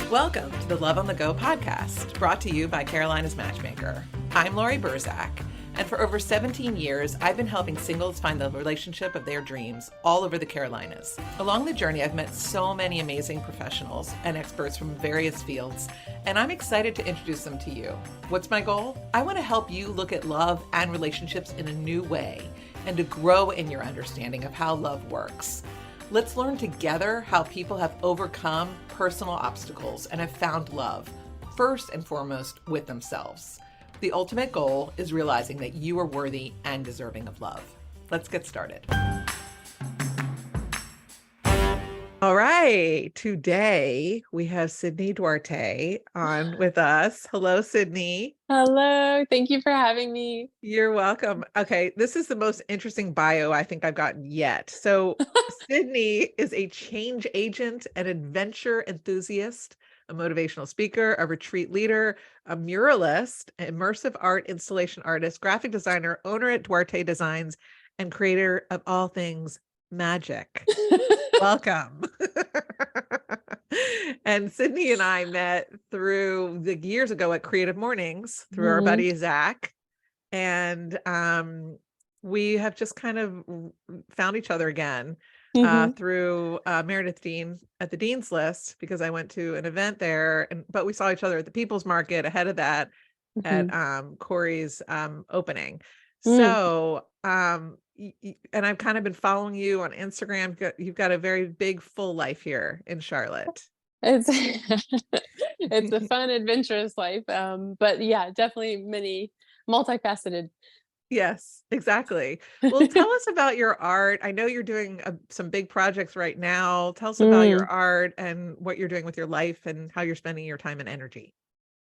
Welcome to the Love on the Go podcast, brought to you by Carolina's Matchmaker. I'm Laurie, and for over 17 years, I've been helping singles find the relationship of their dreams all over the Carolinas. Along the journey, I've met so many amazing professionals and experts from various fields, and I'm excited to introduce them to you. What's my goal? I want to help you look at love and relationships in a new way and to grow in your understanding of how love works. Let's learn together how people have overcome personal obstacles and have found love, first and foremost with themselves. The ultimate goal is realizing that you are worthy and deserving of love. Let's get started. All right, today we have Sydney Duarte on with us. Hello, Sydney. Hello, thank you for having me. You're welcome. Okay, this is the most interesting bio I think I've gotten yet. So Sydney is a change agent, an adventure enthusiast, a motivational speaker, a retreat leader, a muralist, an immersive art installation artist, graphic designer, owner at Duarte Designs, and creator of all things magic. Welcome. And Sydney and I met through the years ago at Creative Mornings through our buddy Zach. And we have just kind of found each other again through Meredith Dean at the Dean's List, because I went to an event there, but we saw each other at the People's Market ahead of that at Corey's opening. So, and I've kind of been following you on Instagram. You've got a very big, full life here in Charlotte. It's it's a fun, adventurous life. But yeah, definitely many multifaceted. Yes, exactly. Well, tell us about your art. I know you're doing some big projects right now. Tell us about your art and what you're doing with your life and how you're spending your time and energy.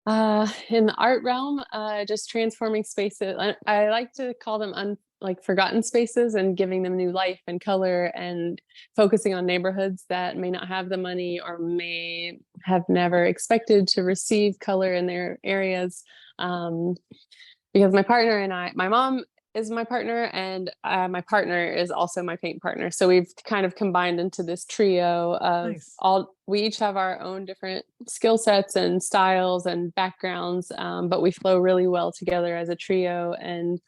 In the art realm, just transforming spaces. I like to call them forgotten spaces and giving them new life and color, and focusing on neighborhoods that may not have the money or may have never expected to receive color in their areas. Because my partner and my mom is my partner, and my partner is also my paint partner. So we've kind of combined into this trio of we each have our own different skill sets and styles and backgrounds, but we flow really well together as a trio. And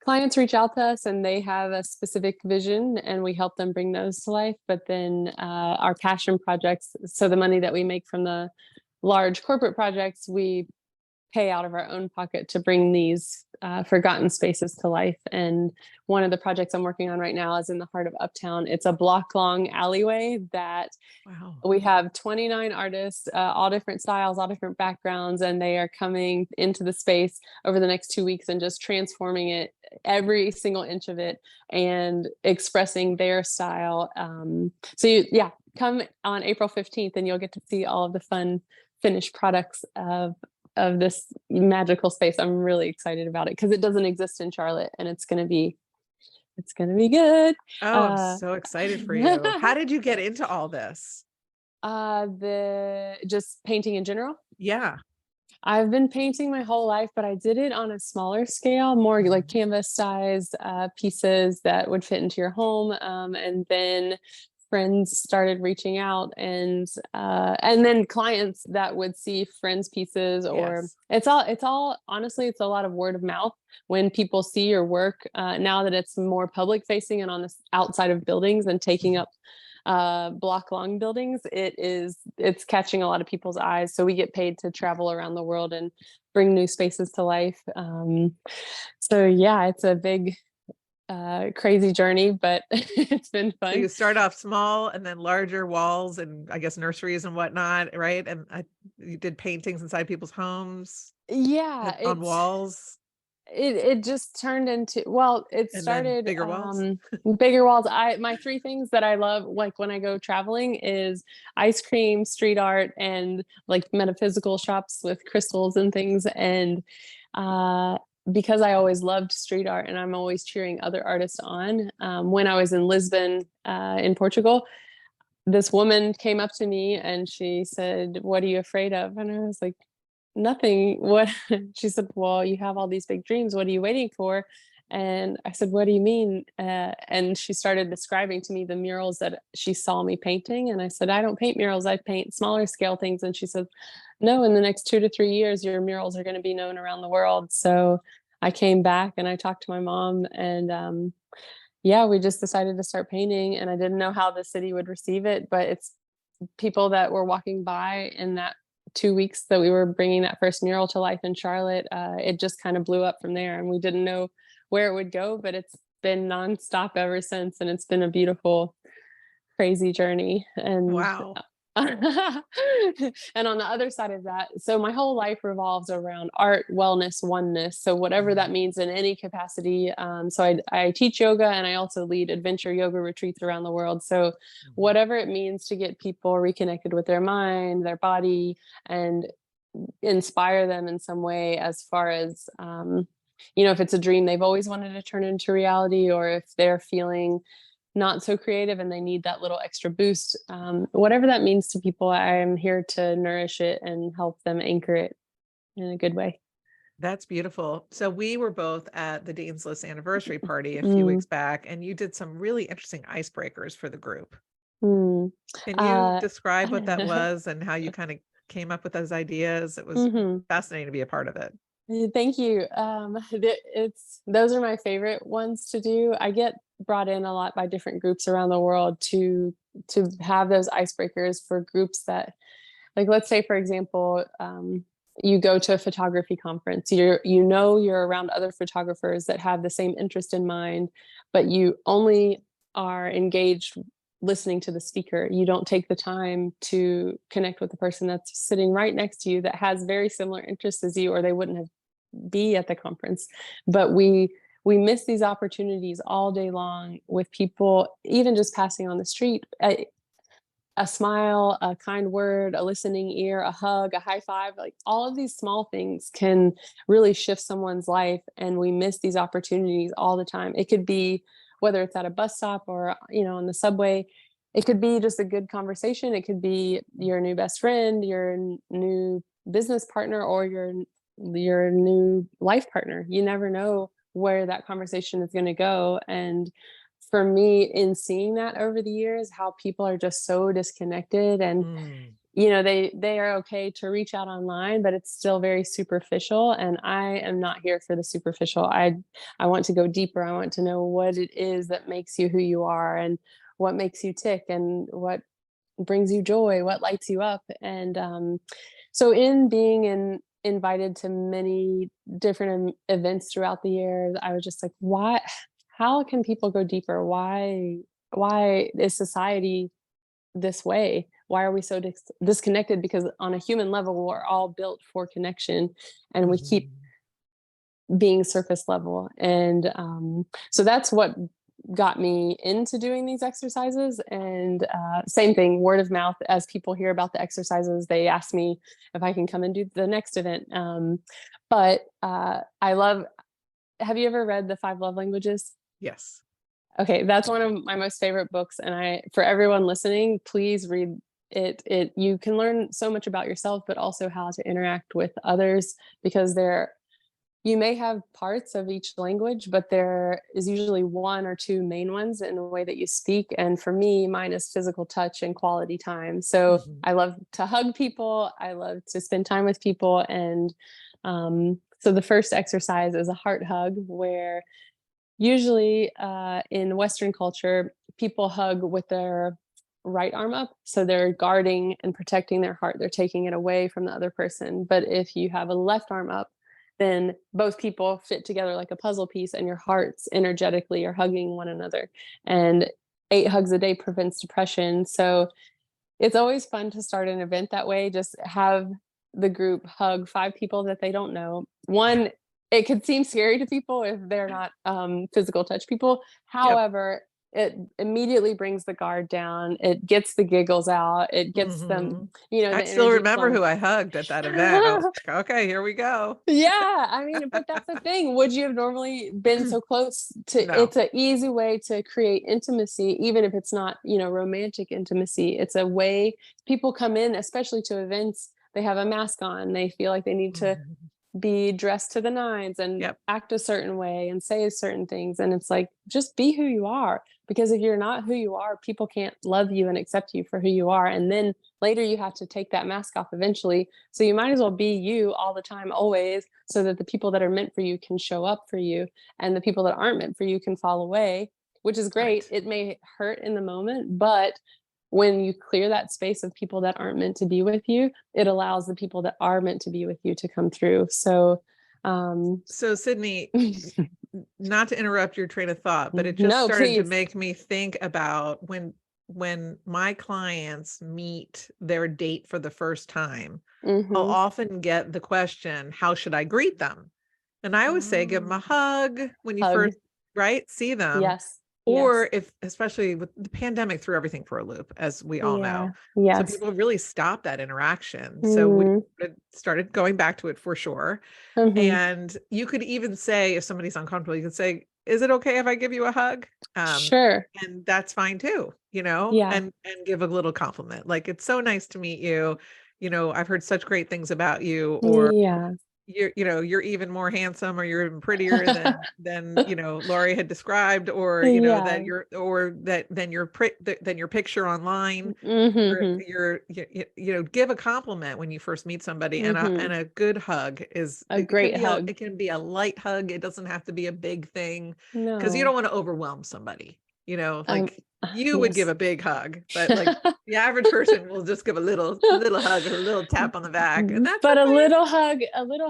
clients reach out to us and they have a specific vision and we help them bring those to life. But then our passion projects, so the money that we make from the large corporate projects, we pay out of our own pocket to bring these forgotten spaces to life. And one of the projects I'm working on right now is in the heart of Uptown. It's a block-long alleyway that we have 29 artists, all different styles, all different backgrounds, and they are coming into the space over the next 2 weeks and just transforming it, every single inch of it, and expressing their style. Come on April 15th and you'll get to see all of the fun finished products of this magical space. I'm really excited about it because it doesn't exist in Charlotte, and it's gonna be good. Oh, I'm so excited for you. How did you get into all this? Just painting in general. Yeah. I've been painting my whole life, but I did it on a smaller scale, more like canvas size pieces that would fit into your home. And then friends started reaching out, and then clients that would see friends' pieces, or it's all honestly, it's a lot of word of mouth when people see your work. Now that it's more public facing and on the outside of buildings and taking up block long buildings, it's catching a lot of people's eyes. So we get paid to travel around the world and bring new spaces to life. So yeah, it's a big crazy journey, but it's been fun. So you start off small and then larger walls and I guess nurseries and whatnot, right? And you did paintings inside people's homes. Yeah, on walls. It just turned into, it started bigger walls. Bigger walls. My three things that I love, like when I go traveling, is ice cream, street art, and like metaphysical shops with crystals and things. And because I always loved street art and I'm always cheering other artists on. When I was in Lisbon, in Portugal, this woman came up to me and she said, "What are you afraid of?" And I was like, "Nothing." What? She said, "Well, you have all these big dreams. What are you waiting for?" And I said, what do you mean? And she started describing to me the murals that she saw me painting. And I said, I don't paint murals, I paint smaller scale things. And she said, no, in the next 2 to 3 years, your murals are going to be known around the world. So I came back and I talked to my mom, and yeah, we just decided to start painting. And I didn't know how the city would receive it, but it's people that were walking by in that 2 weeks that we were bringing that first mural to life in Charlotte. It just kind of blew up from there, and we didn't know where it would go, but it's been nonstop ever since. And it's been a beautiful, crazy journey. And Wow. and on the other side of that, so my whole life revolves around art, wellness, oneness. So whatever that means in any capacity. So I teach yoga, and I also lead adventure yoga retreats around the world. So Mhm. whatever it means to get people reconnected with their mind, their body, and inspire them in some way, as far as if it's a dream they've always wanted to turn into reality, or if they're feeling not so creative and they need that little extra boost, whatever that means to people, I'm here to nourish it and help them anchor it in a good way. That's beautiful. So we were both at the Dean's List anniversary party a few Mm, weeks back, and you did some really interesting icebreakers for the group. mm. Can you Uh, describe what that was and how you kind of came up with those ideas? It was mhm. fascinating to be a part of it. Thank you. It's those are my favorite ones to do. I get brought in a lot by different groups around the world to have those icebreakers for groups that, like, let's say for example, you go to a photography conference. You're around other photographers that have the same interest in mind, but you only are engaged listening to the speaker. You don't take the time to connect with the person that's sitting right next to you that has very similar interests as you, or they wouldn't have be at the conference. But we miss these opportunities all day long with people, even just passing on the street. A smile, a kind word, a listening ear, a hug, a high five, like all of these small things can really shift someone's life. And we miss these opportunities all the time. It could be whether it's at a bus stop or, on the subway. It could be just a good conversation. It could be your new best friend, your new business partner, or your new life partner. You never know where that conversation is going to go. And for me, in seeing that over the years, how people are just so disconnected, and Mm. they are okay to reach out online, but it's still very superficial. And I am not here for the superficial. I want to go deeper. I want to know what it is that makes you who you are, and what makes you tick, and what brings you joy, what lights you up. And so in being invited to many different events throughout the years, I was just like, why, how can people go deeper? Why is society this way? Why are we so disconnected? Because on a human level, we're all built for connection, and we keep Mhm. being surface level. And so that's what got me into doing these exercises. And same thing, word of mouth. As people hear about the exercises, they ask me if I can come and do the next event. But I love, have you ever read The Five Love Languages? Yes. Okay, that's one of my most favorite books, and for everyone listening, please read it. You can learn so much about yourself, but also how to interact with others, because you may have parts of each language, but there is usually one or two main ones in the way that you speak. And for me, mine is physical touch and quality time. So Mhm. I love to hug people. I love to spend time with people. And so the first exercise is a heart hug, where usually in Western culture, people hug with their right arm up. So they're guarding and protecting their heart. They're taking it away from the other person. But if you have a left arm up, then both people fit together like a puzzle piece, and your hearts energetically are hugging one another. And 8 hugs a day prevents depression. So it's always fun to start an event that way. Just have the group hug 5 people that they don't know. One, it could seem scary to people if they're not physical touch people. Yep. However, it immediately brings the guard down. It gets the giggles out. It gets them, Mhm. I the still energy remember flowing. who I hugged at that event. I was like, okay, here we go. Yeah, I mean, but that's the thing. Would you have normally been so close to, No. it's an easy way to create intimacy, even if it's not, romantic intimacy. It's a way people come in, especially to events, they have a mask on. They feel like they need to Mhm. be dressed to the nines and Yep. act a certain way and say certain things. And it's like, just be who you are, because if you're not who you are, people can't love you and accept you for who you are. And then later you have to take that mask off eventually. So you might as well be you all the time, always, so that the people that are meant for you can show up for you, and the people that aren't meant for you can fall away, which is great. Right. It may hurt in the moment, but when you clear that space of people that aren't meant to be with you, it allows the people that are meant to be with you to come through. So, So Sydney, not to interrupt your train of thought, but it just no, started to please. make me think about when my clients meet their date for the first time, I'll Mhm. often get the question, how should I greet them? And I always say, give them a hug when you Hug. first, right, see them. Yes. Yes. Or if, especially with the pandemic, threw everything for a loop, as we all know. Yeah. So Yes. people really stopped that interaction. So we Mm. started going back to it for sure. Mhm. And you could even say, if somebody's uncomfortable, you could say, is it okay if I give you a hug? Sure. And that's fine too, you know, Yeah. and give a little compliment. Like, it's so nice to meet you. You know, I've heard such great things about you, or Yeah. you're even more handsome, or you're even prettier than Laurie had described, or that Yeah. you're, or that than your picture online. Mhm. Give a compliment when you first meet somebody, and Mhm. a good hug is, A great hug. it can be a light hug. It doesn't have to be a big thing, because you No. don't want to overwhelm somebody, Um, like you would give yes. a big hug, but like the average person will just give a little hug, a little tap on the back, and that's But okay. a little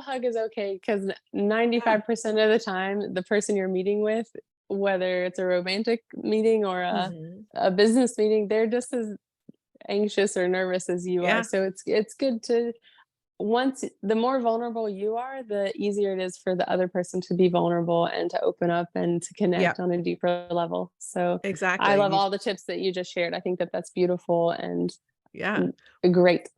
hug is okay, because Yeah. 95% of the time, the person you're meeting with, whether it's a romantic meeting or Hmm. a business meeting, they're just as anxious or nervous as you are. Yeah. So it's good to, once the more vulnerable you are, the easier it is for the other person to be vulnerable and to open up and to Yeah. connect on a deeper level. So I Exactly. love all the tips that you just shared. I think that that's beautiful and Yeah. great.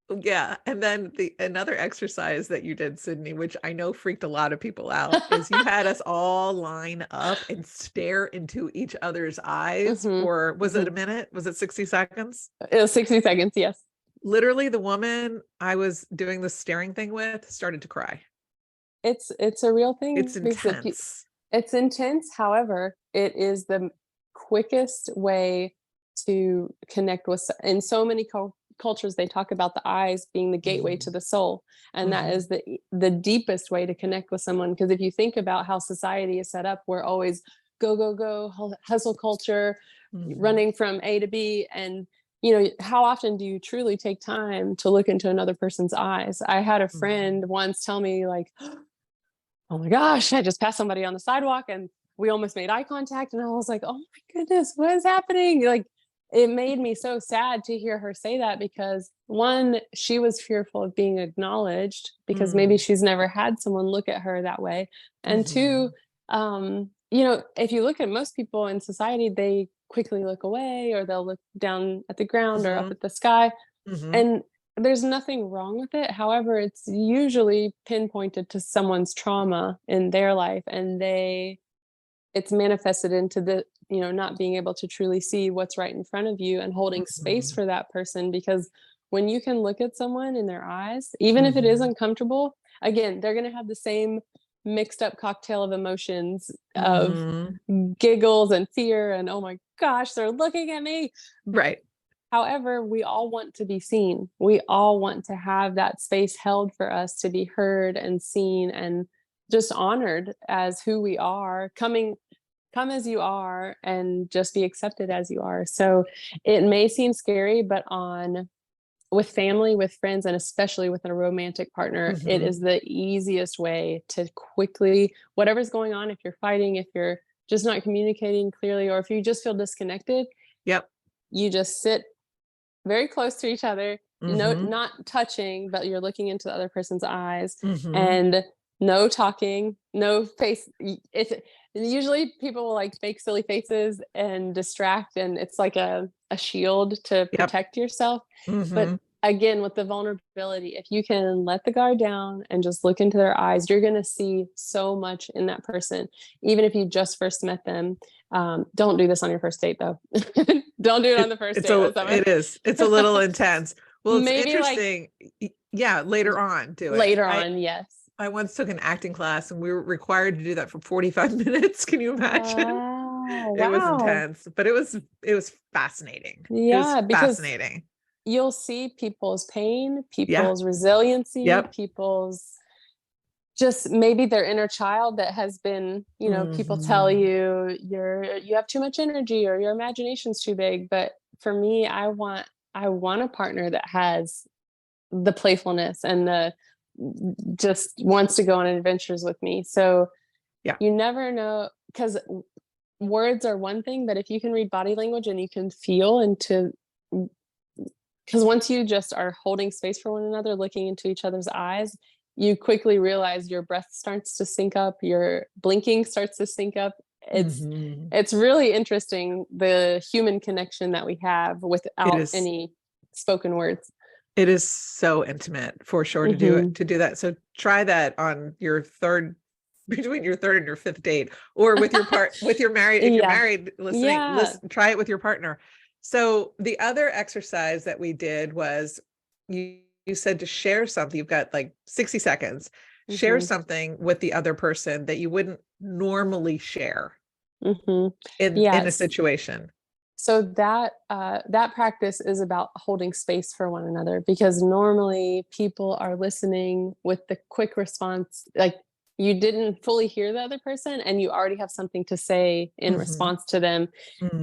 Yeah. And then another exercise that you did, Sydney, which I know freaked a lot of people out, is you had us all line up and stare into each other's eyes Hmm. for, was it Hmm. a minute? Was it 60 seconds? It was 60 seconds. Yes. Literally, the woman I was doing the staring thing with started to cry. It's a real It's thing, because intense. it's intense. However, it is the quickest way to connect with. In so many cultures, they talk about the eyes being the gateway to Hmm. the soul, and that Hmm. is the deepest way to connect with someone. Because if you think about how society is set up, we're always go go go, hustle culture, Hmm. running from A to B, and how often do you truly take time to look into another person's eyes? I had a friend Hmm. once tell me, like, oh my gosh, I just passed somebody on the sidewalk and we almost made eye contact. And I was like, oh my goodness, what is happening? Like, it made me so sad to hear her say that, because one, she was fearful of being acknowledged because maybe she's never had someone look at her that way. And two, Hmm. if you look at most people in society, they quickly look away, or they'll look down at the ground or up Hmm. at the sky. Hmm. And there's nothing wrong with it. However, it's usually pinpointed to someone's trauma in their life, and it's manifested into not being able to truly see what's right in front of you and holding space Hmm. for that person. Because when you can look at someone in their eyes, even if it is Hmm. uncomfortable, again, they're going to have the same mixed up cocktail of emotions of Hmm. giggles and fear and, oh my gosh, they're looking at me. Right. However, we all want to be seen. We all want to have that space held for us to be heard and seen and just honored as who we are. Come as you are and just be accepted as you are. So it may seem scary, but on with family, with friends, and especially with a romantic partner, it Hmm. is the easiest way to quickly, whatever's going on, if you're fighting, if you're just not communicating clearly, or if you just feel disconnected, Yep. you just sit very close to each other, Hmm. not touching, but you're looking into the other person's eyes, Hmm. and no talking, no face. It's usually people will like fake silly faces and distract, and it's like a shield to Yep. protect yourself. But Hmm. again, with the vulnerability, if you can let the guard down and just look into their eyes, you're going to see so much in that person, even if you just first met them. Don't do this on your first date, though. Don't do it on the first date with someone. It's a little intense. Well, it's Maybe like interesting. Yeah, later on, do it. later on, yes. I once took an acting class and we were required to do that for 45 minutes. Can you imagine? It was Wow. intense, but it was fascinating. It was Yeah, because fascinating. you'll see people's pain, Yeah. people's resiliency, Yep. people's just maybe their inner child that has been, people tell Mhm. you have too much energy or your imagination's too big. But for me, I want a partner that has the playfulness and the just wants to go on adventures with me. So Yeah. you never know, because words are one thing, but if you can read body language and you can feel into, because once you just are holding space for one another, looking into each other's eyes, you quickly realize your breath starts to sync up, your blinking starts to sync up. It's Mhm. it's really interesting, the human connection that we have It without is. any spoken words. It is so intimate for sure to do it, Mhm. to do that. So try that on your third, between your third and your fifth date, or with your with your married, if you're Yeah. married, listening, Yeah. listen, try it with your partner. So the other exercise that we did was you said to share something. You've got like 60 seconds. Share Mhm. something with the other person that you wouldn't normally share Mhm. in a Yes. situation. So that practice is about holding space for one another, because normally people are listening with the quick response, like you didn't fully hear the other person and you already have something to say in Mhm. response to them.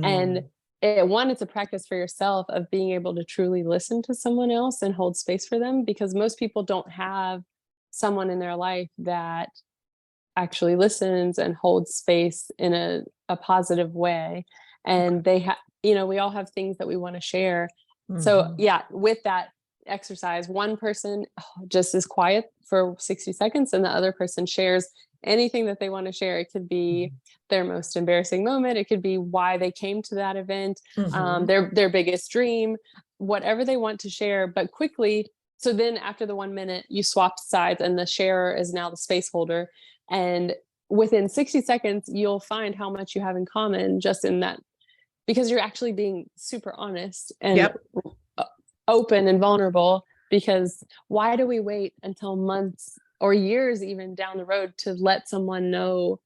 And Mm. it's a practice for yourself of being able to truly listen to someone else and hold space for them, because most people don't have someone in their life that actually listens and holds space in a positive way. Okay. And we all have things that we want to share. So Mhm. yeah, with that exercise, one person just is quiet for 60 seconds and the other person shares anything that they want to share. It could be Mhm. their most embarrassing moment, it could be why they came to that event, Mhm. their biggest dream, whatever they want to share, but quickly. So then after the 1 minute, you swap sides and the sharer is now the space holder. And within 60 seconds, you'll find how much you have in common just in that, because you're actually being super honest and Yep. uh, open and vulnerable. Because why do we wait until months or years even down the road to let someone know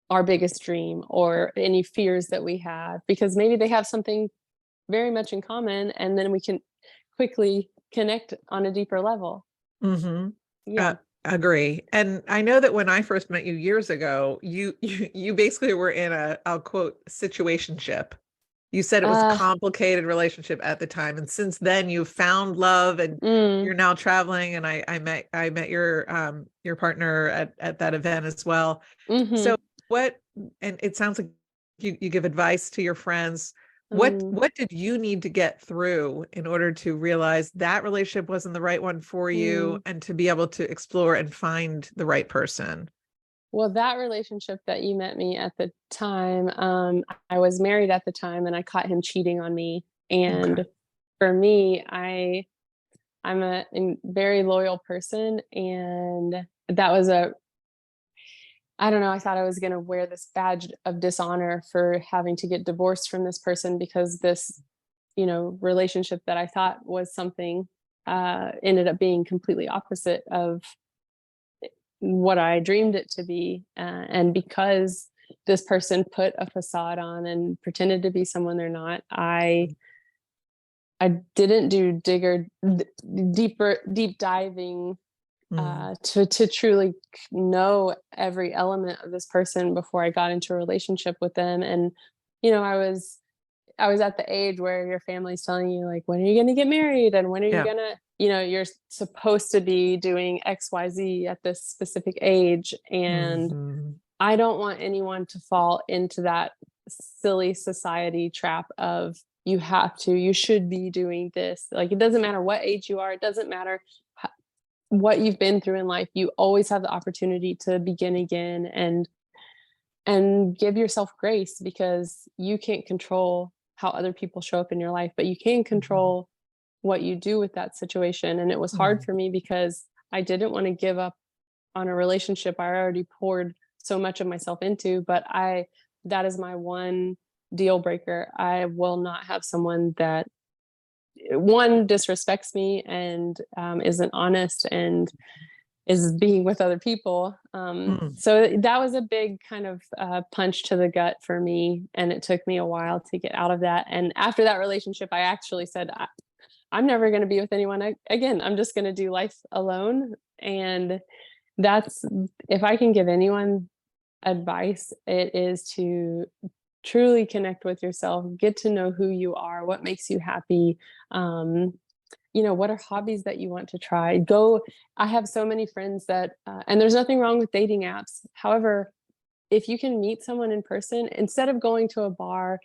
our biggest dream or any fears that we have? Because maybe they have something very much in common and then we can quickly connect on a deeper level. Mhm. Yeah. Agree. And I know that when I first met you years ago, you basically were in a, I'll quote, situationship. You said it was a Uh, complicated relationship at the time, and since then you've found love, and mm, you're now traveling. And I met your partner at that event as well. So mhm, what? And it sounds like you give advice to your friends. What mm, what did you need to get through in order to realize that relationship wasn't the right one for you, mm. and to be able to explore and find the right person? Well, that relationship that you met me at the time, I was married at the time and I caught him cheating on me. Okay. And for me, I'm a very loyal person, and that was I don't know, I thought I was gonna wear this badge of dishonor for having to get divorced from this person, because this, relationship that I thought was something, ended up being completely opposite of what I dreamed it to be. And because this person put a facade on and pretended to be someone they're not, I didn't do deep diving Mm. to truly know every element of this person before I got into a relationship with them. And I was at the age where your family's telling you, like, when are you going to get married and when are you Yeah. going to, you're supposed to be doing XYZ at this specific age. And Mhm. I don't want anyone to fall into that silly society trap of you should be doing this. Like, it doesn't matter what age you are, it doesn't matter what you've been through in life. You always have the opportunity to begin again and give yourself grace, because you can't control how other people show up in your life, but you can Mhm. control what you do with that situation. And it was hard Mhm. for me because I didn't want to give up on a relationship I already poured so much of myself into. But that is my one deal breaker. I will not have someone that one disrespects me and isn't honest and is being with other people. Mm. So that was a big kind of punch to the gut for me. And it took me a while to get out of that. And after that relationship, I actually said, I'm never going to be with anyone again. I'm just going to do life alone. And that's, if I can give anyone advice, it is to truly connect with yourself, get to know who you are, what makes you happy. What are hobbies that you want to try? I have so many friends that, and there's nothing wrong with dating apps. However, if you can meet someone in person, instead of going to a bar,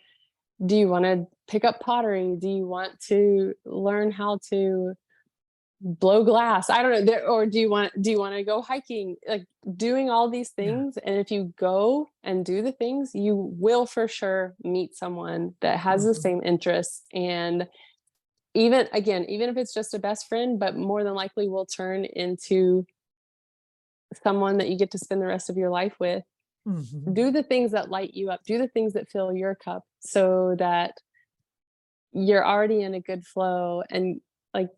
do you want to pick up pottery? Do you want to learn how to blow glass? I don't know. Or do you want to go hiking? Like, doing all these Yeah. things. And if you go and do the things, you will for sure meet someone that has the Mhm. same interests. And even if it's just a best friend, but more than likely will turn into someone that you get to spend the rest of your life with. Mhm. Do the things that light you up, do the things that fill your cup, so that you're already in a good flow. And like,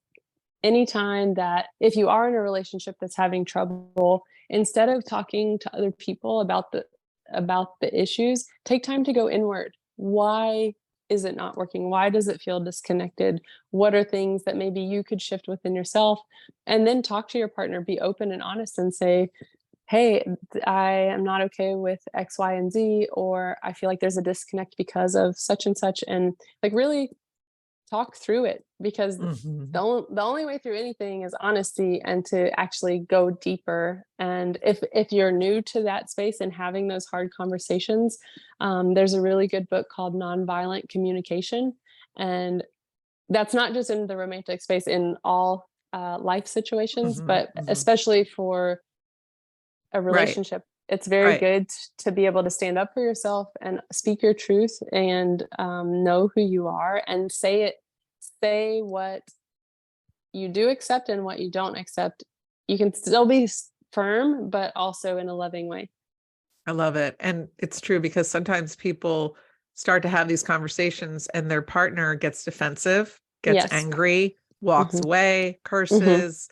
anytime that if you are in a relationship that's having trouble, instead of talking to other people about the issues, take time to go inward. Why is it not working? Why does it feel disconnected? What are things that maybe you could shift within yourself? And then talk to your partner, be open and honest, and say, hey, I am not okay with X, Y, and Z, or I feel like there's a disconnect because of such and such. And like, really talk through it, because Mhm. the only way through anything is honesty and to actually go deeper. And if you're new to that space and having those hard conversations, there's a really good book called Nonviolent Communication. And that's not just in the romantic space, in all life situations, Mhm. but Mhm. especially for a Right. relationship. It's very Right. good to be able to stand up for yourself and speak your truth, and know who you are, and say what you do accept and what you don't accept. You can still be firm, but also in a loving way. I love it. And it's true because sometimes people start to have these conversations and their partner gets defensive, gets Yes. angry, walks Hmm. away, Hmm. curses,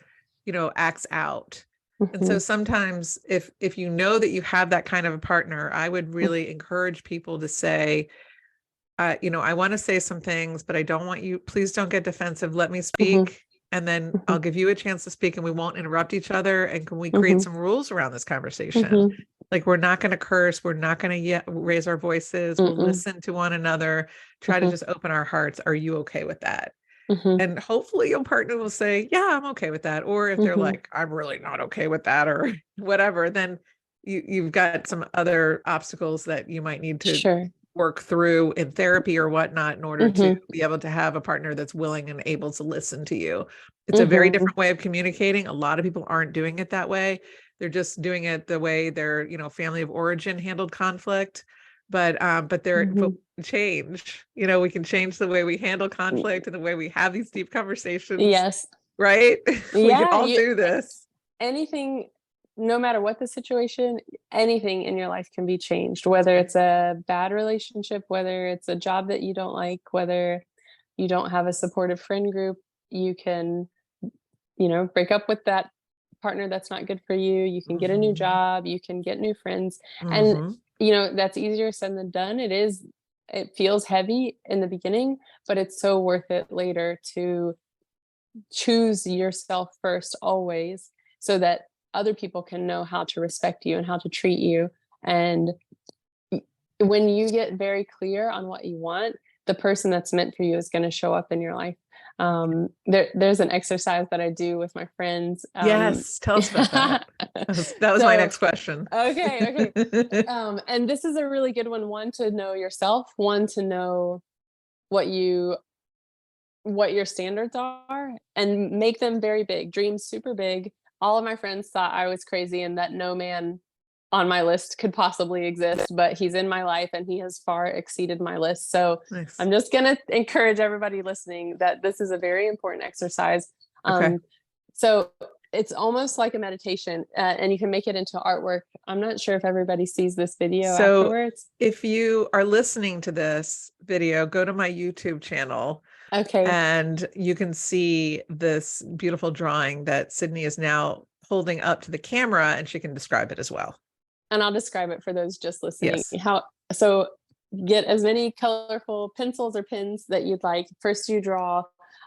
acts out. And so Hmm. sometimes if you know that you have that kind of a partner, I would really encourage people to say, I want to say some things, but I don't want you, please don't get defensive. Let me Hmm. speak. And then Hmm. I'll give you a chance to speak and we won't interrupt each other. And can we create Hmm. some rules around this conversation? Hmm. Like, we're not going to curse. We're not going to raise our voices. We'll Hmm. listen to one another, try to Hmm. just open our hearts. Are you okay with that? Hmm. And hopefully your partner will say, yeah, I'm okay with that. Or if they're Hmm. like, I'm really not okay with that, or whatever, then you've got some other obstacles that you might need to Sure. work through in therapy or whatnot in order to Hmm. be able to have a partner that's willing and able to listen to you. It's a very Hmm. different way of communicating. A lot of people aren't doing it that way. They're just doing it the way their, family of origin handled conflict. But Hmm. we change, we can change the way we handle conflict and the way we have these deep conversations, Yes. right? We can Yeah. all do this. Anything, no matter what the situation, anything in your life can be changed, whether it's a bad relationship, whether it's a job that you don't like, whether you don't have a supportive friend group. You can, break up with that partner that's not good for you. You can get a new Hmm. job, you can get new friends. And Hmm. that's easier said than done. It feels heavy in the beginning, but it's so worth it later to choose yourself first always, so that other people can know how to respect you and how to treat you. And when you get very clear on what you want, the person that's meant for you is going to show up in your life. There's an exercise that I do with my friends. Yes, tell us about that. That was my So next question. okay. And this is a really good one to know yourself, one to know what your standards are, and make them very big, dream super big. All of my friends thought I was crazy and that no man on my list could possibly exist, but he's in my life and he has far exceeded my list. So Nice. I'm just going to encourage everybody listening that this is a very important exercise. Okay. So it's almost like a meditation, and you can make it into artwork. I'm not sure if everybody sees this video So afterwards. if you are listening to this video, go to my YouTube channel Okay. and you can see this beautiful drawing that Sydney is now holding up to the camera, and she can describe it as well. And I'll describe it for those just listening. Yes. So get as many colorful pencils or pens that you'd like. First, you draw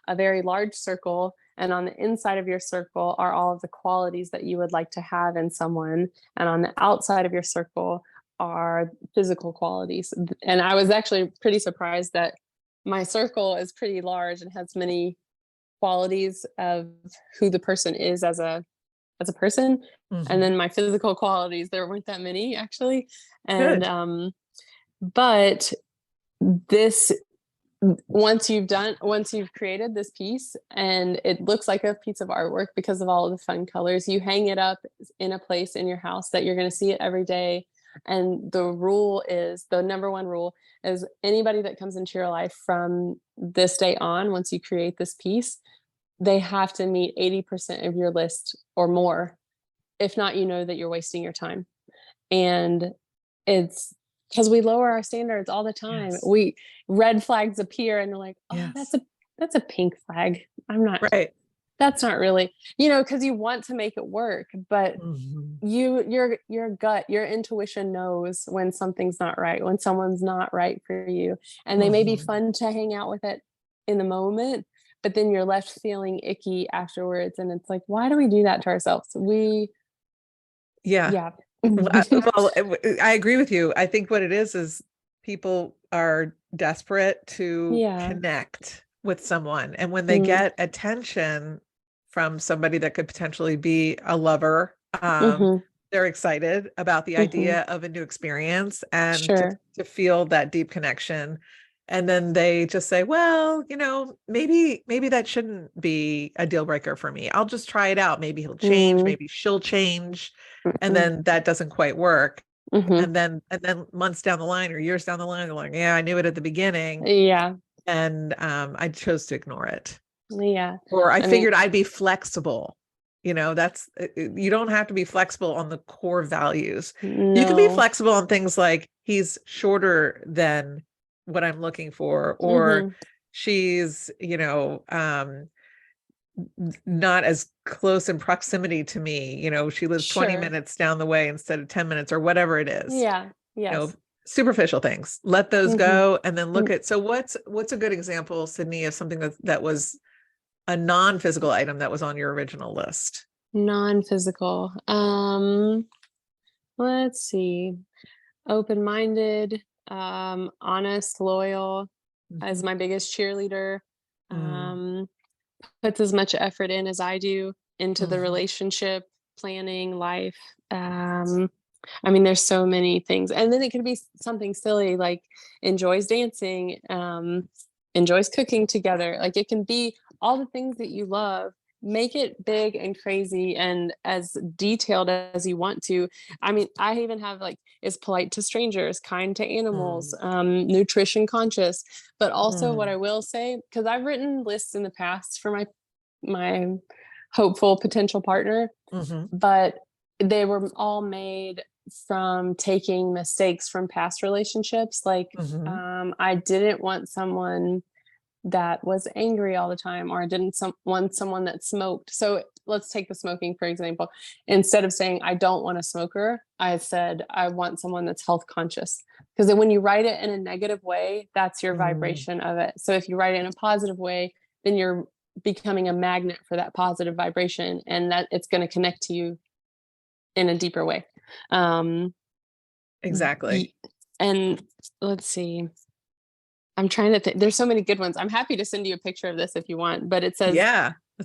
a very large circle, and on the inside of your circle are all of the qualities that you would like to have in someone. And on the outside of your circle are physical qualities. And I was actually pretty surprised that my circle is pretty large and has many qualities of who the person is as a person. And then my physical qualities, there weren't that many actually. And Good. But this, once you've created this piece and it looks like a piece of artwork because of all of the fun colors, you hang it up in a place in your house that you're going to see it every day. And the number one rule is anybody that comes into your life from this day on, once you create this piece, they have to meet 80% of your list or more. If not, you know that you're wasting your time. And it's because we lower our standards all the time. Yes. Red flags appear and they're like, oh, Yes. that's a pink flag. Right. That's not really, because you want to make it work, but your gut, your intuition knows when something's not right, when someone's not right for you. And they may be fun to hang out with it in the moment, but then you're left feeling icky afterwards. And it's like, why do we do that to ourselves? Yeah. Well, I agree with you. I think what it is people are desperate to connect with someone. And when they get attention from somebody that could potentially be a lover, they're excited about the idea of a new experience and to feel that deep connection. And then they just say, well, maybe that shouldn't be a deal breaker for me. I'll just try it out. Maybe he'll change, maybe she'll change. And then that doesn't quite work. And then months down the line or years down the line, they're like, yeah, I knew it at the beginning. Yeah. And I chose to ignore it. Yeah. Or I figured I'd be flexible. You don't have to be flexible on the core values. No. You can be flexible on things like he's shorter than what I'm looking for, or she's, not as close in proximity to me. She lives 20 minutes down the way instead of 10 minutes or whatever it is. Yeah. Yes. Superficial things, let those go. And then look at, so what's a good example, Sydney, of something that was a non-physical item that was on your original list? Non-physical. Let's see. Open-minded, honest, loyal, as my biggest cheerleader. Puts as much effort in as I do into the relationship, planning, life. There's so many things. And then it could be something silly like enjoys dancing, enjoys cooking together. Like it can be all the things that you love. Make it big and crazy and as detailed as you want to. I even have is polite to strangers, kind to animals, nutrition conscious. But also what I will say, because I've written lists in the past for my hopeful potential partner, but they were all made from taking mistakes from past relationships. I didn't want someone that was angry all the time, or I didn't want someone that smoked. So let's take the smoking, for example. Instead of saying, I don't want a smoker, I said, I want someone that's health conscious. Because then when you write it in a negative way, that's your vibration of it. So if you write it in a positive way, then you're becoming a magnet for that positive vibration, and that it's going to connect to you in a deeper way. Exactly. And let's see. I'm trying to think. There's so many good ones. I'm happy to send you a picture of this if you want, but it says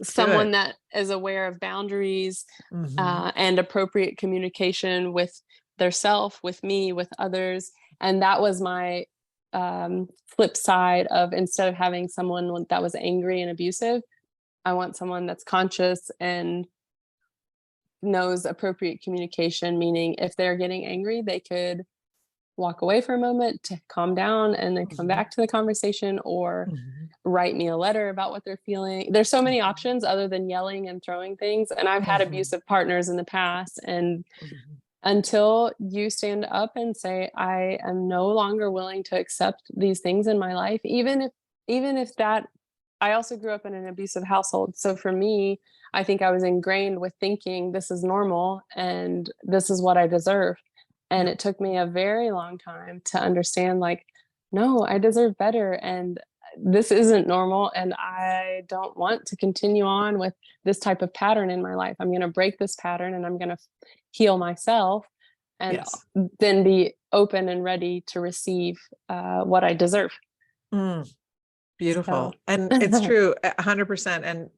someone that is aware of boundaries and appropriate communication with their self, with me, with others. And that was my flip side of, instead of having someone that was angry and abusive, I want someone that's conscious and knows appropriate communication, meaning if they're getting angry, they could walk away for a moment to calm down and then come back to the conversation, or write me a letter about what they're feeling. There's so many options other than yelling and throwing things. And I've had abusive partners in the past, and until you stand up and say, I am no longer willing to accept these things in my life, even if that I also grew up in an abusive household. So for me, I think I was ingrained with thinking this is normal and this is what I deserve. And Yeah. it took me a very long time to understand, like, no, I deserve better. And this isn't normal. And I don't want to continue on with this type of pattern in my life. I'm going to break this pattern and I'm going to heal myself and Yes. then be open and ready to receive what I deserve. Mm, So, beautiful. And it's true, 100%.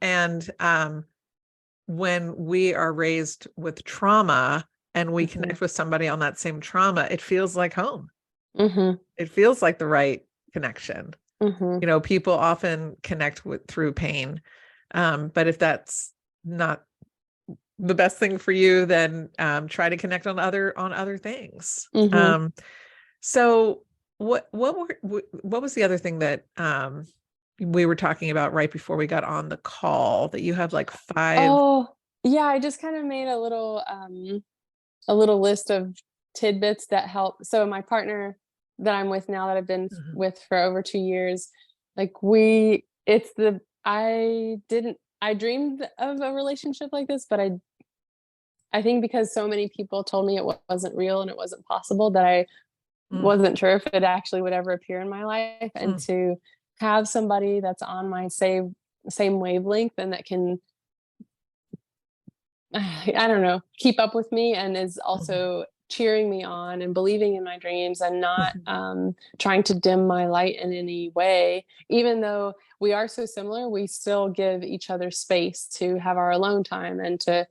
When we are raised with trauma and we mhm, connect with somebody on that same trauma, it feels like home. mhm, It feels like the right connection. mhm. People often connect with through pain. But if that's not the best thing for you, then try to connect on other things. Mhm. So what was the other thing that we were talking about right before we got on the call, that you have like 5? Oh, yeah, I just kind of made a little list of tidbits that help. So my partner that I'm with now, that I've been Mhm. with for over 2 years, like I dreamed of a relationship like this, but I think because so many people told me it wasn't real and it wasn't possible, that I Mm, wasn't sure if it actually would ever appear in my life. And mm, to have somebody that's on my same wavelength and that can I don't know, keep up with me and is mhm, also cheering me on and believing in my dreams and not mhm, trying to dim my light in any way. Even though we are so similar, we still give each other space to have our alone time and to,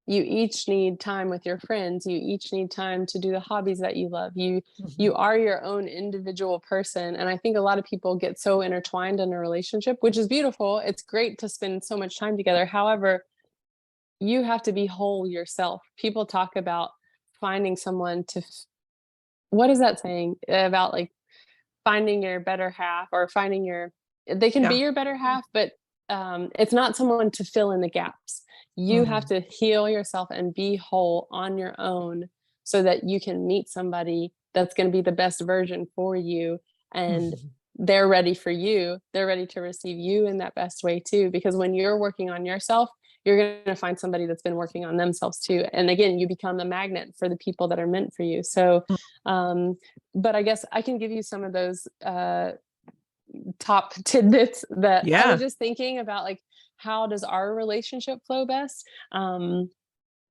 you each need time with your friends. You each need time to do the hobbies that you love. You mhm, are your own individual person. And I think a lot of people get so intertwined in a relationship, which is beautiful. It's great to spend so much time together. However, you have to be whole yourself. People talk about finding someone what is that saying about, like, finding your better half or finding your they can be yeah. your better half, but it's not someone to fill in the gaps. You have Mhm, to heal yourself and be whole on your own so that you can meet somebody that's going to be the best version for you, and mhm, they're ready for you. They're ready to receive you in that best way too, because when you're working on yourself, you're going to find somebody that's been working on themselves too. And again, you become the magnet for the people that are meant for you. So, mm, um, but I guess I can give you some of those top tidbits that I was yeah. just thinking about, like, how does our relationship flow best?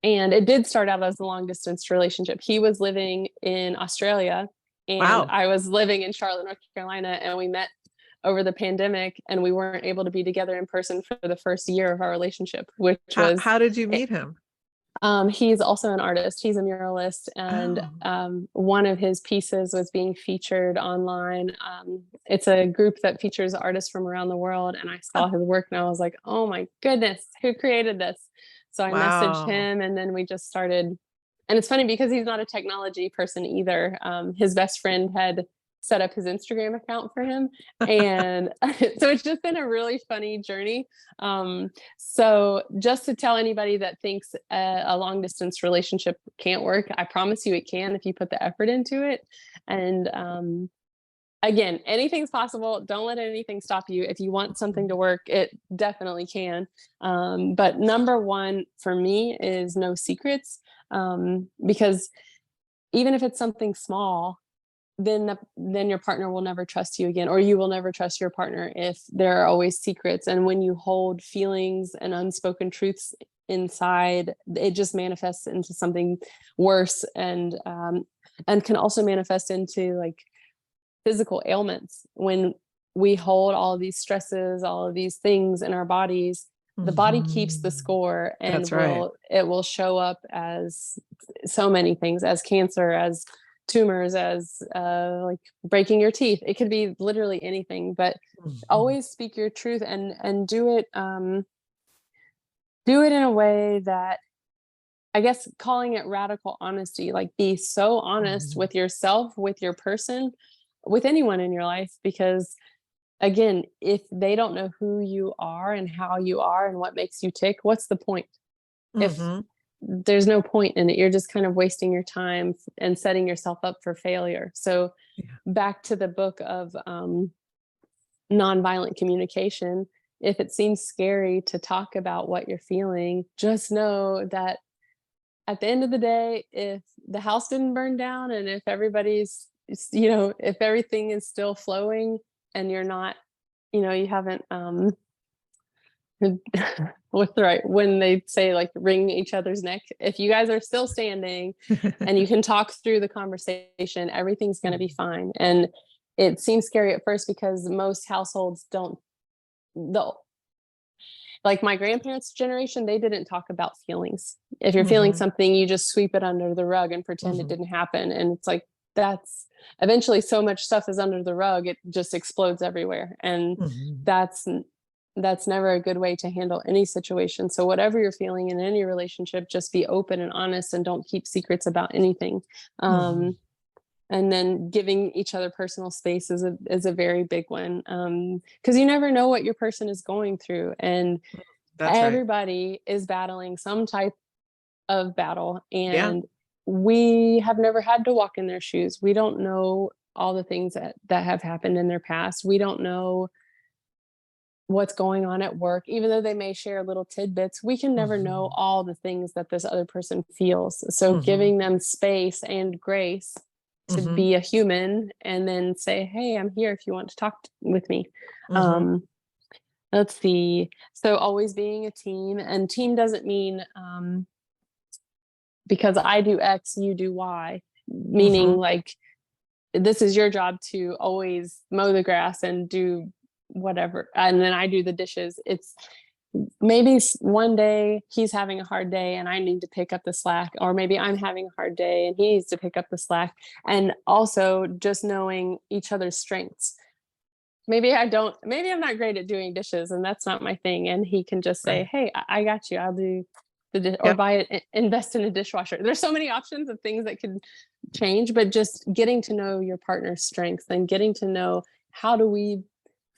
And it did start out as a long distance relationship. He was living in Australia and Wow. I was living in Charlotte, North Carolina, and we met over the pandemic and we weren't able to be together in person for the first year of our relationship, which was How did you meet him? he's also an artist. He's a muralist, and Oh, one of his pieces was being featured online. It's a group that features artists from around the world, and I huh. saw his work, and I was like, "Oh my goodness, who created this?" So I messaged Wow. him, and then we just started. And it's funny because he's not a technology person either. His best friend had set up his Instagram account for him, and so it's just been a really funny journey. So just to tell anybody that thinks a long distance relationship can't work, I promise you it can if you put the effort into it. And again, anything's possible. Don't let anything stop you. If you want something to work, it definitely can. But number one for me is no secrets, because even if it's something small, then your partner will never trust you again, or you will never trust your partner if there are always secrets. And when you hold feelings and unspoken truths inside, it just manifests into something worse, and can also manifest into, like, physical ailments. When we hold all of these stresses, all of these things in our bodies, the body keeps the Mhm. score and That's right. will show up as so many things, as cancer, as tumors, as like breaking your teeth. It could be literally anything, but Mhm, always speak your truth and do it in a way that, I guess, calling it radical honesty, like, be so honest mhm. with yourself, with your person, with anyone in your life, because again, if they don't know who you are and how you are and what makes you tick, what's the point? If Mhm. there's no point in it, you're just kind of wasting your time and setting yourself up for failure. So Yeah. back to the book of nonviolent communication. If it seems scary to talk about what you're feeling, just know that at the end of the day, if the house didn't burn down and if everybody's, if everything is still flowing and you're not, you haven't, what's the right, when they say like wring each other's neck, if you guys are still standing and you can talk through the conversation, everything's going to be fine. And it seems scary at first because most households don't, like my grandparents' generation, they didn't talk about feelings. If you're feeling something, you just sweep it under the rug and pretend it didn't happen. And it's like, that's eventually so much stuff is under the rug, it just explodes everywhere. And that's never a good way to handle any situation. So whatever you're feeling in any relationship, just be open and honest and don't keep secrets about anything. And then giving each other personal space is a very big one. Because you never know what your person is going through. And everybody is battling some type of battle. And we have never had to walk in their shoes. We don't know all the things that have happened in their past. We don't know what's going on at work, even though they may share little tidbits. We can never know all the things that this other person feels. So giving them space and grace to be a human and then say, hey, I'm here if you want to talk with me. Let's see. So always being a team, and team doesn't mean because I do X, you do Y, meaning like this is your job to always mow the grass and do whatever. And then I do the dishes. It's maybe one day he's having a hard day and I need to pick up the slack, or maybe I'm having a hard day and he needs to pick up the slack. And also just knowing each other's strengths. Maybe I'm not great at doing dishes and that's not my thing. And he can just say, hey, I got you. I'll do or invest in a dishwasher. There's so many options of things that can change, but just getting to know your partner's strengths and getting to know how do we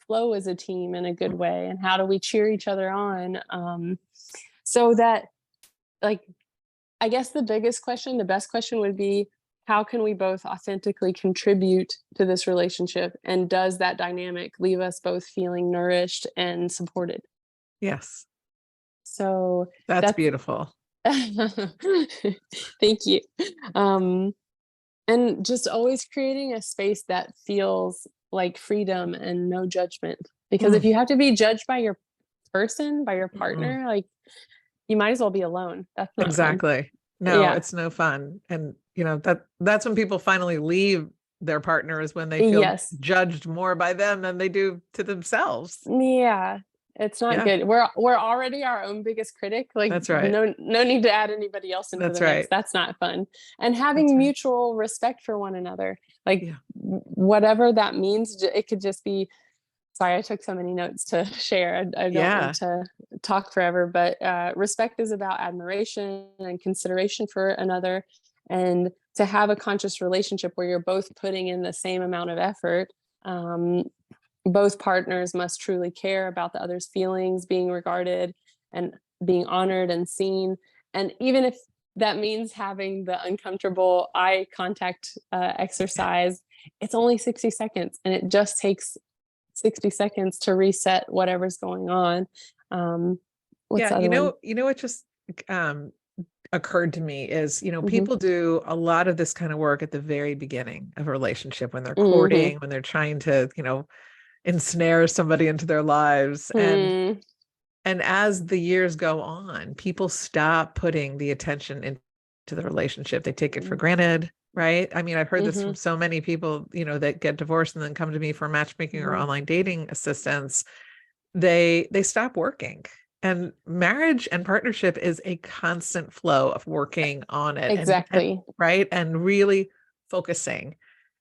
flow as a team in a good way, and how do we cheer each other on, so that, like, I guess the best question would be, how can we both authentically contribute to this relationship, and does that dynamic leave us both feeling nourished and supported? Yes. So that's beautiful. Thank you. And just always creating a space that feels like freedom and no judgment. Because if you have to be judged by your person, by your partner, like you might as well be alone. That's not exactly. Fun. No, it's no fun. And that's when people finally leave their partner, is when they feel judged more by them than they do to themselves. Yeah. It's not good. We're already our own biggest critic. Like, that's right. No need to add anybody else into the mix. That's not fun. And having mutual respect for one another, like whatever that means, it could just be. Sorry, I took so many notes to share. I don't want to talk forever, but respect is about admiration and consideration for another, and to have a conscious relationship where you're both putting in the same amount of effort. Both partners must truly care about the other's feelings, being regarded and being honored and seen. And even if that means having the uncomfortable eye contact exercise, it's only 60 seconds, and it just takes 60 seconds to reset whatever's going on. What just occurred to me is, people do a lot of this kind of work at the very beginning of a relationship, when they're courting, when they're trying to, ensnare somebody into their lives. And as the years go on, people stop putting the attention into the relationship. They take it for granted, right? I mean, I've heard this from so many people, that get divorced and then come to me for matchmaking or online dating assistance. They stop working. And marriage and partnership is a constant flow of working on it. Exactly. Right. And really focusing.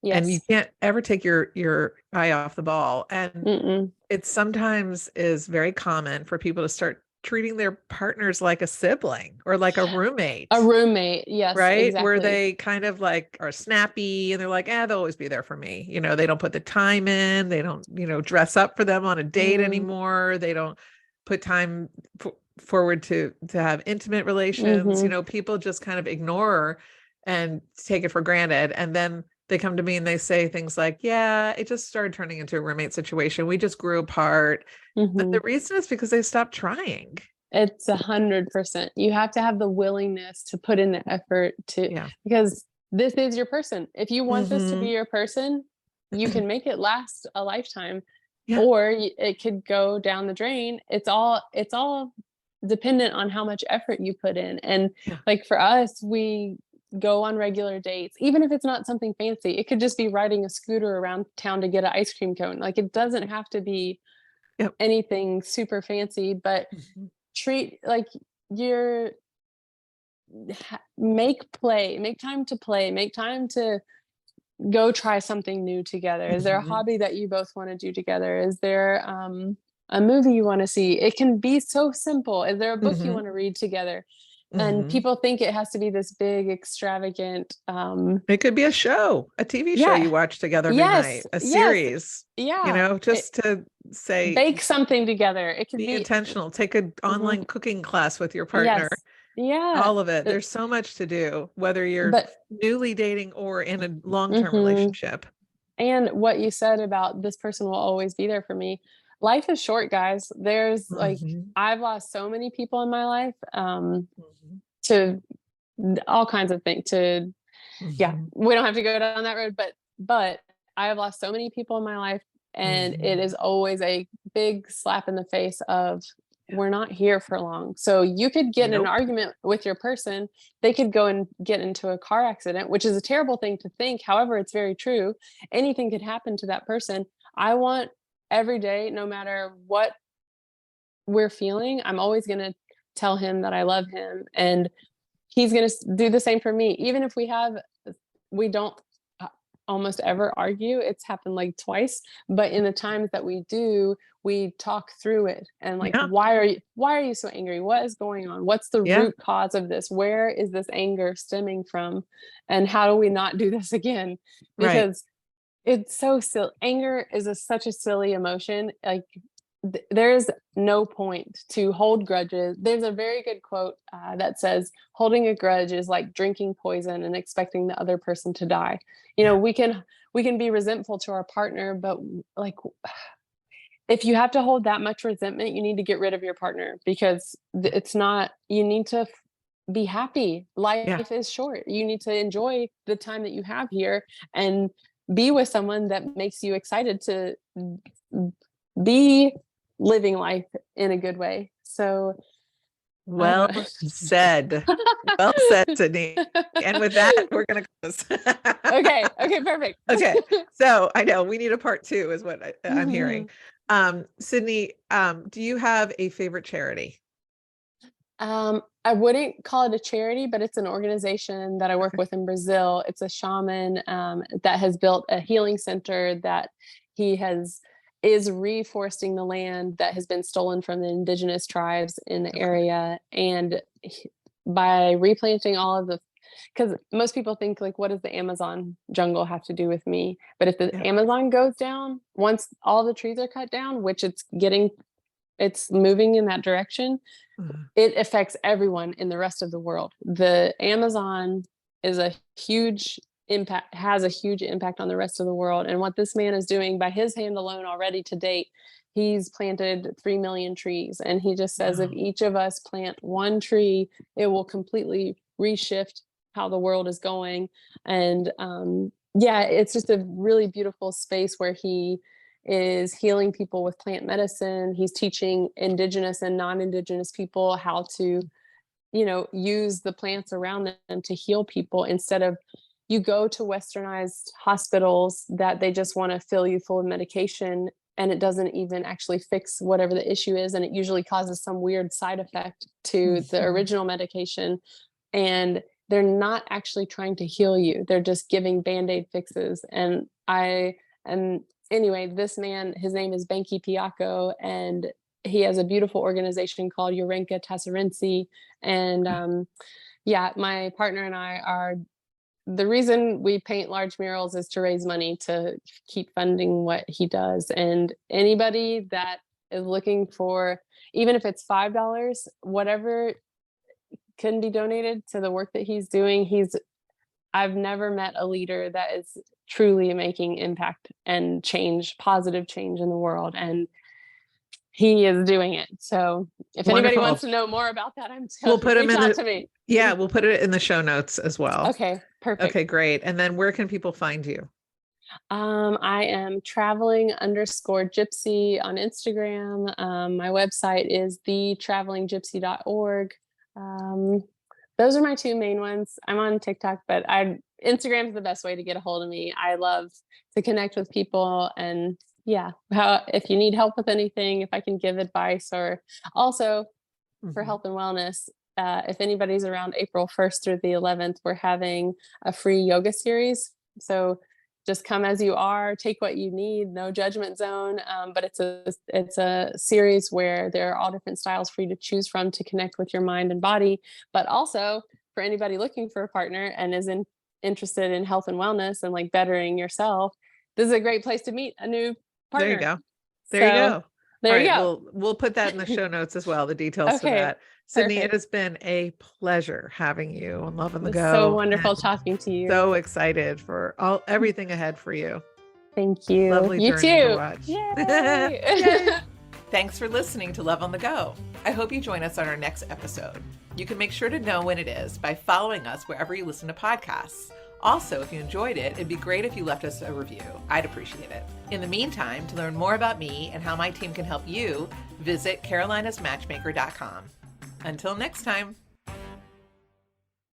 Yes. And you can't ever take your eye off the ball. And it sometimes is very common for people to start treating their partners like a sibling or like a roommate. A roommate, yes. Right. Exactly. Where they kind of like are snappy and they're like, they'll always be there for me. They don't put the time in. They don't, dress up for them on a date anymore. They don't put time forward to have intimate relations. People just kind of ignore and take it for granted. And then they come to me and they say things like, yeah, it just started turning into a roommate situation. We just grew apart. But the reason is because they stopped trying. It's 100%. You have to have the willingness to put in the effort because this is your person. If you want this to be your person, you can make it last a lifetime, or it could go down the drain. It's all dependent on how much effort you put in. And like for us, we go on regular dates, even if it's not something fancy. It could just be riding a scooter around town to get an ice cream cone. Like it doesn't have to be anything super fancy, but treat like you're make time to play, make time to go try something new together. Is there a hobby that you both want to do together? Is there a movie you want to see? It can be so simple. Is there a book you want to read together? And people think it has to be this big, extravagant. It could be a show, a TV show you watch together every night, a series. Just to say, bake something together. It could be intentional. Take an online cooking class with your partner. All of it. There's so much to do, whether you're newly dating or in a long-term relationship. And what you said about this person will always be there for me. Life is short, guys. There's like, I've lost so many people in my life to all kinds of things. We don't have to go down that road, but I have lost so many people in my life, and it is always a big slap in the face of we're not here for long. So you could get in an argument with your person. They could go and get into a car accident, which is a terrible thing to think. However, it's very true. Anything could happen to that person. I want every day, no matter what we're feeling, I'm always going to tell him that I love him, and he's going to do the same for me. Even if we don't almost ever argue. It's happened like twice, but in the times that we do, we talk through it and like, why are you so angry? What is going on? What's the root cause of this? Where is this anger stemming from? And how do we not do this again? Because it's so silly. Anger is such a silly emotion. Like there's no point to hold grudges. There's a very good quote that says, holding a grudge is like drinking poison and expecting the other person to die. You know, we can be resentful to our partner, but like, if you have to hold that much resentment, you need to get rid of your partner, because it's not, you need to be happy. Life is short. You need to enjoy the time that you have here and be with someone that makes you excited to be living life in a good way. So well said. Well said, Sydney. And with that, we're going to close. Okay, perfect. Okay. So I know we need a part 2 is what I'm hearing. Sydney, do you have a favorite charity? I wouldn't call it a charity, but it's an organization that I work with in Brazil. It's a shaman that has built a healing center that is reforesting the land that has been stolen from the indigenous tribes in the area. And by replanting all of because most people think like, what does the Amazon jungle have to do with me? But if the Amazon goes down, once all the trees are cut down, which it's moving in that direction, it affects everyone in the rest of the world. The Amazon has a huge impact on the rest of the world. And what this man is doing by his hand alone already to date, he's planted 3 million trees. And he just says, if each of us plant one tree, it will completely reshift how the world is going. And it's just a really beautiful space where he is healing people with plant medicine. He's teaching indigenous and non-indigenous people how to, use the plants around them to heal people, instead of you go to westernized hospitals that they just want to fill you full of medication, and it doesn't even actually fix whatever the issue is. And it usually causes some weird side effect to the original medication. And they're not actually trying to heal you. They're just giving Band-Aid fixes. And anyway, this man, his name is Banki Piako, and he has a beautiful organization called Urenka Tassarensi. And my partner and I are, the reason we paint large murals is to raise money to keep funding what he does. And anybody that is looking for, even if it's $5, whatever can be donated to the work that he's doing. He's I've never met a leader that is truly making impact and change, positive change in the world. And he is doing it. So if anybody Wonderful. wants to know more about that, We'll put him reach in out to me. Yeah, we'll put it in the show notes as well. Okay, perfect. Okay, great. And then where can people find you? I am traveling_gypsy on Instagram. My website is thetravelinggypsy.org. Those are my two main ones. I'm on TikTok, but Instagram is the best way to get a hold of me. I love to connect with people, and yeah, if you need help with anything, if I can give advice, or also for health and wellness, if anybody's around April 1st through the 11th, we're having a free yoga series. So just come as you are, take what you need, no judgment zone. But it's a series where there are all different styles for you to choose from to connect with your mind and body. But also for anybody looking for a partner and is interested in health and wellness and like bettering yourself, this is a great place to meet a new partner. There you go. There you go. There you go. We'll put that in the show notes as well, the details for that. Sydney, It has been a pleasure having you on Love on the Go. So wonderful talking to you. So excited for everything ahead for you. Thank you. Lovely you journey too. to watch. Yay. Thanks for listening to Love on the Go. I hope you join us on our next episode. You can make sure to know when it is by following us wherever you listen to podcasts. Also, if you enjoyed it, it'd be great if you left us a review. I'd appreciate it. In the meantime, to learn more about me and how my team can help you, visit carolinasmatchmaker.com. Until next time.